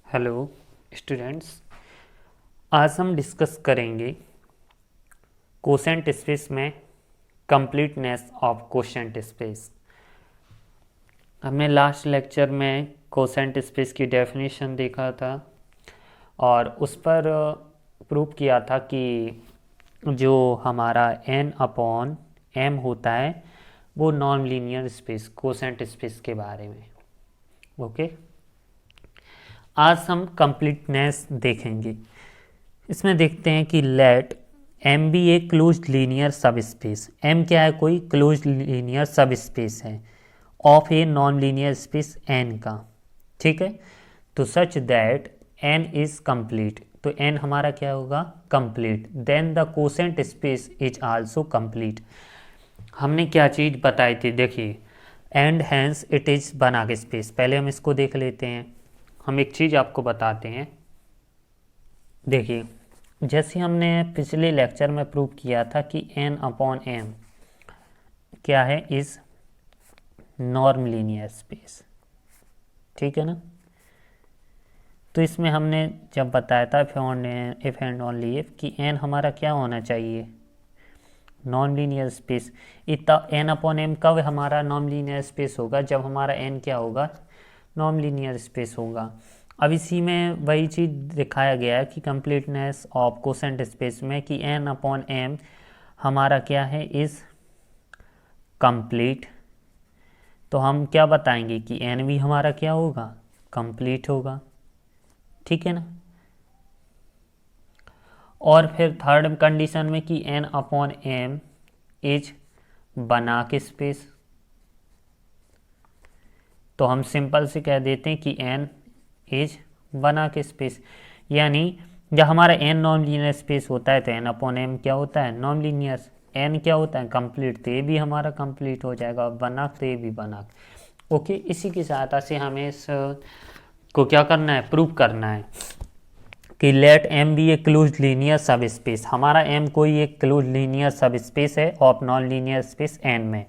Hello students, आज हम discuss करेंगे कोसेंट स्पेस में कंप्लीटनेस ऑफ कोसेंट स्पेस। हमने लास्ट लेक्चर में कोसेंट स्पेस की डेफिनेशन देखा था और उस पर प्रूव किया था कि जो हमारा n अपॉन m होता है वो non linear space quotient space के बारे में। ओके, आज हम कंप्लीटनेस देखेंगे। इसमें देखते हैं कि let M be a closed linear subspace. M क्या है? कोई क्लोज्ड लीनियर सब स्पेस है of a non linear space N का। ठीक है, तो such that N is complete. तो एन हमारा क्या होगा? Complete. Then the quotient space is also complete. हमने क्या चीज़ बताई थी? देखिए, एंड हैंस इट इज बना के स्पेस। पहले हम इसको देख लेते हैं। हम एक चीज़ आपको बताते हैं। देखिए, जैसे हमने पिछले लेक्चर में प्रूव किया था कि n अपॉन m क्या है? Is norm linear space. ठीक है ना? तो इसमें हमने जब बताया था इफ एंड ओनली इफ कि n हमारा क्या होना चाहिए? Non linear space. इतना n अपॉन m कब हमारा नॉन लीनियर स्पेस होगा? जब हमारा n क्या होगा? नॉन लीनियर स्पेस होगा। अब इसी में वही चीज़ दिखाया गया है कि कंप्लीटनेस ऑफ कोसेंट स्पेस में कि n अपॉन m हमारा क्या है? Is complete. तो हम क्या बताएंगे कि n भी हमारा क्या होगा? कंप्लीट होगा। ठीक है ना? और फिर थर्ड कंडीशन में कि n अपॉन m इज बना के स्पेस। तो हम सिंपल से कह देते हैं कि n इज बना के स्पेस। यानी जब हमारा n नॉन लीनियर स्पेस होता है तो n अपॉन m क्या होता है? Non linear. n क्या होता है? कंप्लीट। तो ये भी हमारा कंप्लीट हो जाएगा और बना तो ये भी बना। ओके, इसी की सहायता से हमें इस को क्या करना है? प्रूव करना है कि let m be a closed linear subspace. हमारा m कोई एक क्लोज्ड लीनियर सब स्पेस है of non linear space n में,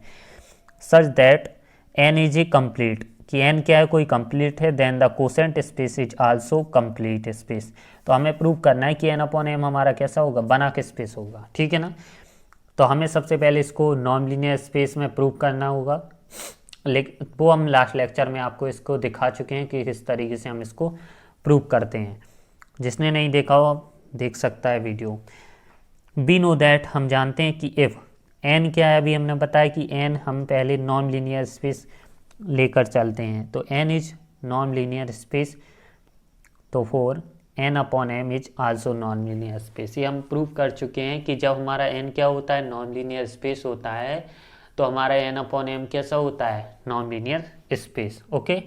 such that n is a complete. कि n क्या है? कोई कंप्लीट है। Then the quotient space is also complete space. तो हमें प्रूव करना है कि n अपॉन m हमारा कैसा होगा? बना के स्पेस होगा। ठीक है ना? तो हमें सबसे पहले इसको नॉन लीनियर स्पेस में प्रूव करना होगा, लेकिन वो हम लास्ट लेक्चर में आपको इसको दिखा चुके हैं कि किस तरीके से हम इसको प्रूव करते हैं। जिसने नहीं देखा हो देख सकता है वीडियो। बी नो दैट, हम जानते हैं कि इफ़ n क्या है? अभी हमने बताया कि n हम पहले नॉन लीनियर स्पेस लेकर चलते हैं। तो n is non linear space, तो for n upon m is also non linear space. ये हम प्रूव कर चुके हैं कि जब हमारा n क्या होता है? नॉन लीनियर स्पेस होता है, तो हमारा n अपॉन m कैसा होता है? Non linear space. ओके,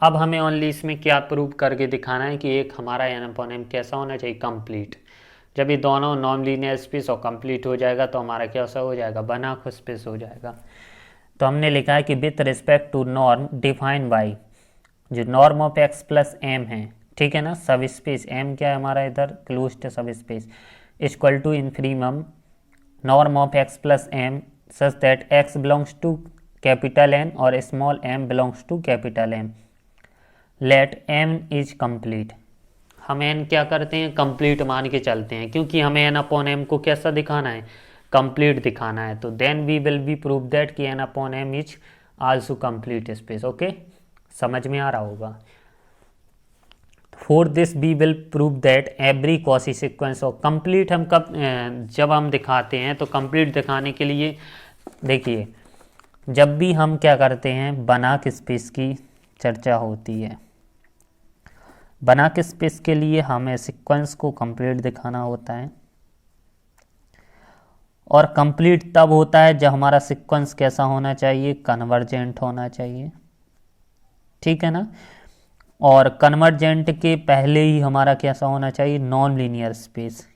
अब हमें ओनली इसमें क्या प्रूव करके दिखाना है कि एक हमारा n अपॉन m कैसा होना चाहिए? कंप्लीट। जब ये दोनों नॉन लीनियर स्पेस और कंप्लीट हो जाएगा तो हमारा कैसा हो जाएगा? बना हुआ स्पेस हो जाएगा। तो हमने लिखा है कि with respect to norm define by, जो norm of x plus m है, ठीक है ना, सब स्पेस m क्या है हमारा? इधर closed subspace equal to infimum norm of x plus m such that x belongs to capital N और small m belongs to capital M। Let m is complete. हम n क्या करते हैं? Complete मान के चलते हैं, क्योंकि हमें n अपॉन m को कैसा दिखाना है? कंप्लीट दिखाना है। तो then we will be prove that कि n upon m is also complete space. Okay, समझ में आ रहा होगा। For this we will prove that every Cauchy sequence of complete. हम कब जब हम दिखाते हैं तो कंप्लीट दिखाने के लिए देखिए, जब भी हम क्या करते हैं? बना के स्पेस की चर्चा होती है। बना के स्पेस के लिए हमें सीक्वेंस को कंप्लीट दिखाना होता है, और कंप्लीट तब होता है जब हमारा सीक्वेंस कैसा होना चाहिए? कन्वर्जेंट होना चाहिए। ठीक है ना? और कन्वर्जेंट के पहले ही हमारा कैसा होना चाहिए? Non linear space.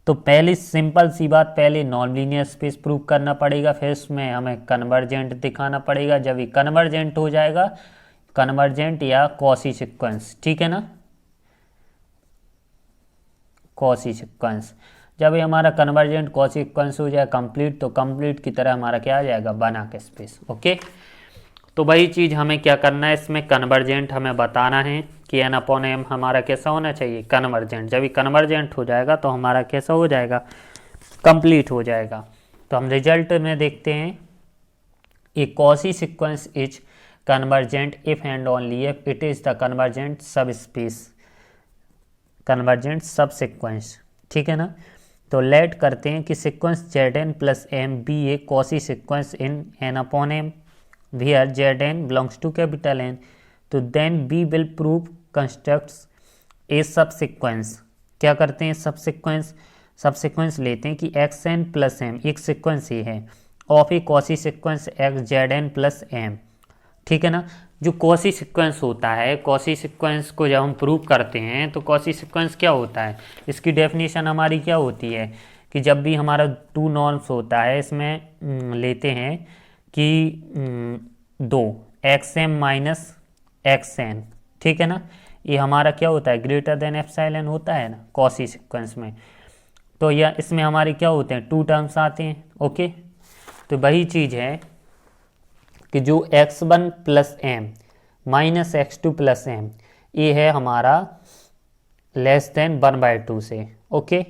तो पहले सिंपल सी बात, पहले नॉन लीनियर स्पेस प्रूव करना पड़ेगा, फिर उसमें हमें कन्वर्जेंट दिखाना पड़ेगा। जब ये कन्वर्जेंट हो जाएगा, कन्वर्जेंट या कॉसी सीक्वेंस, ठीक है ना, कॉसी सीक्वेंस, जब ये हमारा कन्वर्जेंट कॉसी सीक्वेंस हो जाए कंप्लीट, तो कंप्लीट की तरह हमारा क्या आ जाएगा? बना के स्पेस। ओके, तो वही चीज़ हमें क्या करना है, इसमें कन्वर्जेंट हमें बताना है कि एन अपॉन एम हमारा कैसा होना चाहिए, कन्वर्जेंट। जब ये कन्वर्जेंट हो जाएगा तो हमारा कैसा हो जाएगा, कंप्लीट हो जाएगा। तो हम रिजल्ट में देखते हैं, a Cauchy sequence is convergent if and only if it is the convergent subspace, convergent subsequence, ठीक है ना। तो लेट करते हैं कि sequence Z N plus M be a Cauchy sequence in N upon M where Zn belongs to capital N, तो then B will prove constructs a subsequence। क्या करते हैं, सबसिक्वेंस लेते हैं कि xn प्लस m एक सिक्वेंस ही है of a Cauchy sequence x Zn plus m, ठीक है ना। जो कॉसी सिक्वेंस होता है, कॉसी सिक्वेंस को जब हम प्रूव करते हैं तो कॉसी सिक्वेंस क्या होता है, इसकी डेफिनेशन हमारी क्या होती है कि जब भी हमारा टू नॉर्म्स होता है इसमें लेते हैं कि दो X M minus X N, ठीक है ना, ये हमारा क्या होता है, ग्रेटर देन एप्सिलॉन होता है ना कॉसी सीक्वेंस में। तो यह इसमें हमारे क्या होते हैं, टू टर्म्स आते हैं, ओके। तो वही चीज़ है कि जो X one plus M minus X two plus M ये है हमारा लेस देन 1/2 से, ओके।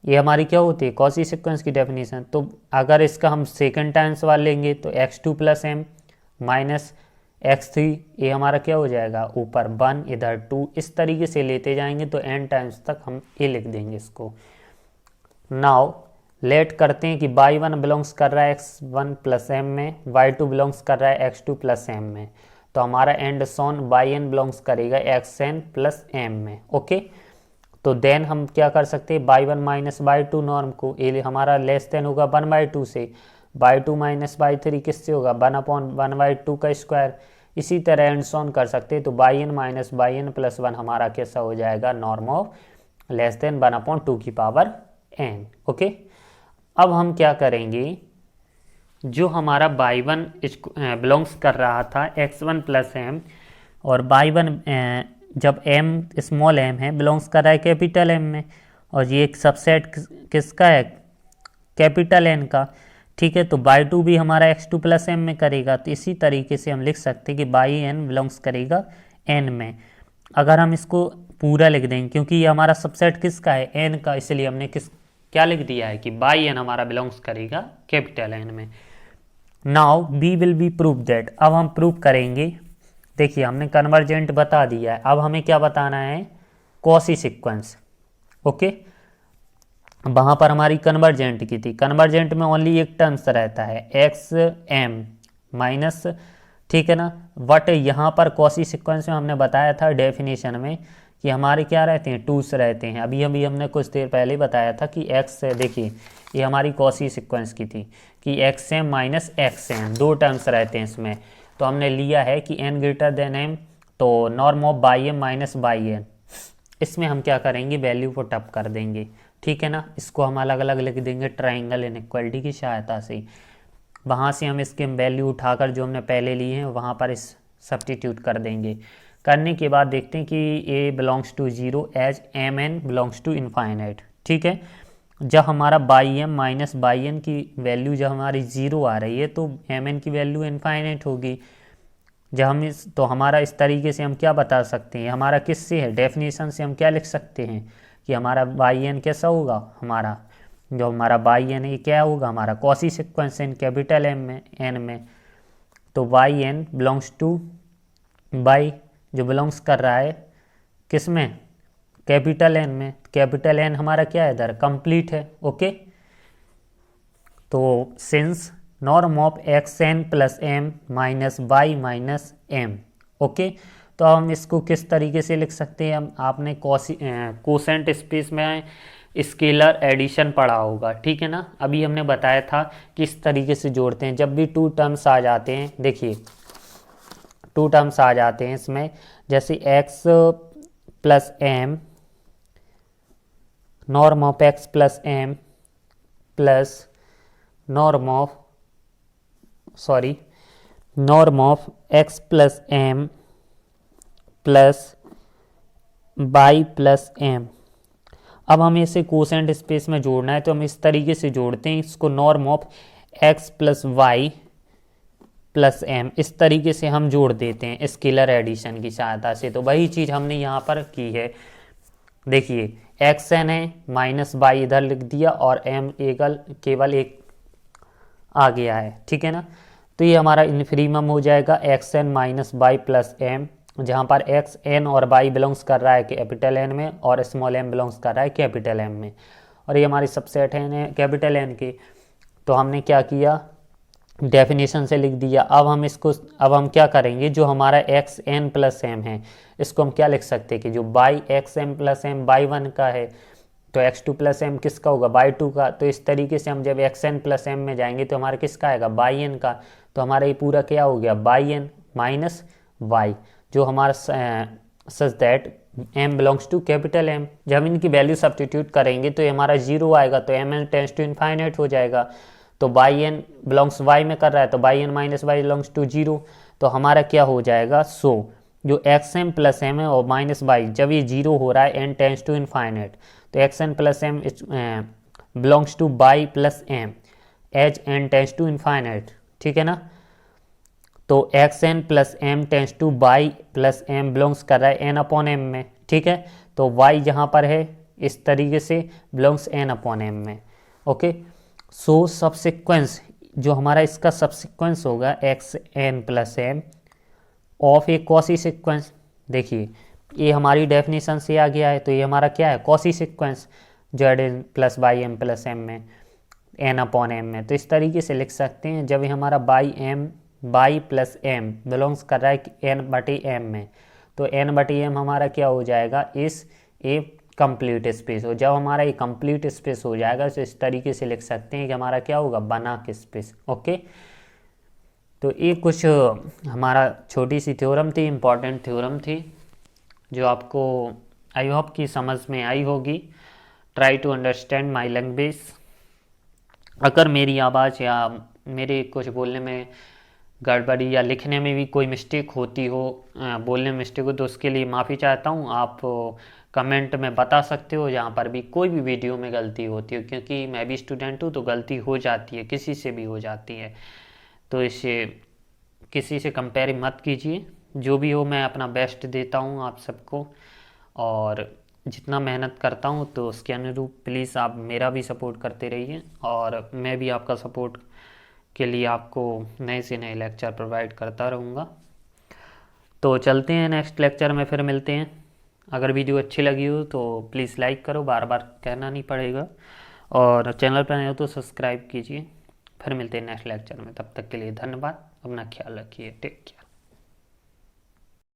ये हमारी क्या होती है, कॉसी सीक्वेंस की डेफिनेशन। तो अगर इसका हम सेकंड टाइम्स वाला लेंगे तो x2 plus M minus x3 ये हमारा क्या हो जाएगा, ऊपर 1 इधर 2, इस तरीके से लेते जाएंगे तो n टाइम्स तक हम ये लिख देंगे इसको। नाउ लेट करते हैं कि y1 बिलोंग्स कर रहा है x1 प्लस एम में, y2 बिलोंग्स कर रहा है x2 प्लस एम में, तो हमारा एंड सोन yn बिलोंग्स करेगा xn प्लस एम में, ओके। तो देन हम क्या कर सकते हैं, y1 माइनस y2 नॉर्म को, ये हमारा लेस देन होगा 1/2 से, y2 माइनस y3 किससे होगा 1/1/2 का स्क्वायर, इसी तरह एंड ऑन कर सकते हैं। तो yn माइनस yn प्लस 1 हमारा कैसा हो जाएगा, नॉर्म ऑफ लेस देन 1/2 की पावर n, ओके। अब हम क्या करेंगे, जो हमारा y1 बिलोंग्स कर रहा था x1 प्लस एम और y1 जब m स्मॉल m है बिलोंग्स कर रहा है कैपिटल M में, और ये एक सबसेट किसका है, कैपिटल N का, ठीक है। तो y2 भी हमारा x2 प्लस एम में करेगा, तो इसी तरीके से हम लिख सकते हैं कि yn बिलोंग्स करेगा n में। अगर हम इसको पूरा लिख देंगे, क्योंकि ये हमारा सबसेट किसका है, n का, इसलिए हमने क्या लिख दिया है कि yn हमारा बिलोंग्स करेगा कैपिटल N में। Now be will be prove that, अब हम प्रूव करेंगे, देखिए हमने कन्वर्जेंट बता दिया है, अब हमें क्या बताना है, कॉसी सीक्वेंस, ओके। वहाँ पर हमारी कन्वर्जेंट की थी, कन्वर्जेंट में ओनली एक टर्म्स रहता है एक्स एम माइनस, ठीक है ना। बट यहाँ पर कॉसी सीक्वेंस में हमने बताया था डेफिनेशन में कि हमारे क्या रहते हैं, टूस रहते हैं। अभी हमने कुछ देर पहले बताया था कि एक्स, देखिए ये हमारी कॉसी सीक्वेंस की थी कि X M minus X M दो टर्म्स रहते हैं इसमें। तो हमने लिया है कि n ग्रेटर देन m, तो norm of y M minus y N, इसमें हम क्या करेंगे, वैल्यू को टप कर देंगे, ठीक है ना। इसको हम अलग अलग लिख देंगे ट्राइंगल इनइक्वालिटी की सहायता से। वहाँ से हम इसके वैल्यू उठाकर जो हमने पहले लिए हैं वहाँ पर इस सब्स्टिट्यूट कर देंगे। करने के बाद देखते हैं कि a belongs to 0 as mn belongs to infinite, ठीक है। जब हमारा y M minus y N की वैल्यू जब हमारी 0 आ रही है तो एम एन की वैल्यू इनफाइनाइट होगी। जब हम तो हमारा इस तरीके से हम क्या बता सकते हैं, हमारा किससे है, डेफिनेशन से हम क्या लिख सकते हैं कि हमारा बाई एन कैसा होगा, हमारा जो हमारा बाई एन ये क्या होगा, हमारा Cauchy sequence in capital M में एन में। तो y N belongs to y जो बिलोंग्स कर रहा है किस में, कैपिटल एन में। कैपिटल एन हमारा क्या है, इधर कंप्लीट है, ओके। तो since norm of X N plus M minus y minus M, okay. तो हम इसको किस तरीके से लिख सकते हैं, हम आपने कोसेंट स्पेस में स्केलर एडिशन पढ़ा होगा, ठीक है ना। अभी हमने बताया था किस तरीके से जोड़ते हैं, जब भी टू टर्म्स आ जाते हैं, देखिए टू टर्म्स आ जाते हैं इसमें, जैसे X plus M norm of X plus M plus norm of X plus M plus y plus M. अब हमें इसे कोसेंट स्पेस में जोड़ना है तो हम इस तरीके से जोड़ते हैं इसको, norm of X plus y plus M, इस तरीके से हम जोड़ देते हैं स्केलर एडिशन की सहायता से। तो वही चीज़ हमने यहाँ पर की है। देखिए एक्स एन है माइनस बाई इधर लिख दिया और एम केवल एक आ गया है, ठीक है ना। तो ये हमारा इन्फीरिमम हो जाएगा X N minus y plus M, जहाँ पर एक्स एन और बाई बिलोंग्स कर रहा है कैपिटल एन में और स्मॉल एम बिलोंग्स कर रहा है कैपिटल एम में, और ये हमारी सबसेट है कैपिटल एन के। तो हमने क्या किया, डेफिनेशन से लिख दिया। अब हम क्या करेंगे, जो हमारा एक्स एन प्लस एम है इसको हम क्या लिख सकते हैं कि जो y X M plus M y one का है, तो एक्स टू प्लस एम किसका होगा, बाई टू का। तो इस तरीके से हम जब एक्स एन प्लस एम में जाएंगे तो हमारा किसका आएगा, बाई एन का। तो हमारा ये पूरा क्या हो गया, बाई एन माइनस वाई, जो हमारा such that M belongs to capital M. जब इनकी वैल्यू सब्स्टिट्यूट करेंगे तो ये हमारा जीरो आएगा, तो M N tends to infinite हो जाएगा। तो बाई एन बिलोंग्स वाई में कर रहा है, तो y N minus y belongs to zero. तो हमारा क्या हो जाएगा, सो जो एक्स एम प्लस एम है और माइनस वाई, जब ये जीरो हो रहा है एन टेंस टू इनफाइनाइट, तो X N plus M belongs to y plus M as N tends to infinite, ठीक है ना। तो X N plus M tends to y plus M belongs कर रहा है एन अपॉन एम में, ठीक है। तो वाई जहाँ पर है इस तरीके से बिलोंग्स एन अपॉन एम में, ओके। सो सबसिक्वेंस जो हमारा इसका सबसिक्वेंस होगा X N plus M of a Cauchy sequence. देखिए ये हमारी डेफिनेशन से आ गया है, तो ये हमारा क्या है, Cauchy sequence Z N plus y M plus M में एन अपॉन एम में। तो इस तरीके से लिख सकते हैं, जब ये हमारा बाई प्लस एम बिलोंग्स कर रहा है एन बटे एम में, तो एन बटे एम हमारा क्या हो जाएगा, इस ए कंप्लीट स्पेस हो। जब हमारा ये कंप्लीट स्पेस हो जाएगा तो इस तरीके से लिख सकते हैं कि हमारा क्या होगा, बना के स्पेस, ओके। तो ये कुछ हमारा छोटी सी थ्योरम थी, इम्पॉर्टेंट थ्योरम थी, जो आपको आई होप कि समझ में आई होगी। Try to understand my language. अगर मेरी आवाज़ या मेरे कुछ बोलने में गड़बड़ी या लिखने में भी कोई मिस्टेक होती हो, बोलने में मिस्टेक हो, तो उसके लिए माफ़ी चाहता हूँ। आप कमेंट में बता सकते हो जहाँ पर भी कोई भी वीडियो में गलती होती है, क्योंकि मैं भी स्टूडेंट हूँ तो गलती हो जाती है, किसी से भी हो जाती है। तो इसे किसी से कंपेयर मत कीजिए, जो भी हो मैं अपना बेस्ट देता हूँ आप सबको, और जितना मेहनत करता हूँ तो उसके अनुरूप प्लीज़ आप मेरा भी सपोर्ट करते रहिए, और मैं भी आपका सपोर्ट के लिए आपको नए से नए लेक्चर प्रोवाइड करता रहूँगा। तो चलते हैं, नेक्स्ट लेक्चर में फिर मिलते हैं। अगर वीडियो अच्छी लगी हो तो प्लीज़ लाइक करो, बार बार कहना नहीं पड़ेगा, और चैनल पर नए हो तो सब्सक्राइब कीजिए। फिर मिलते हैं नेक्स्ट लेक्चर में, तब तक के लिए धन्यवाद, अपना ख्याल रखिए, टेक केयर।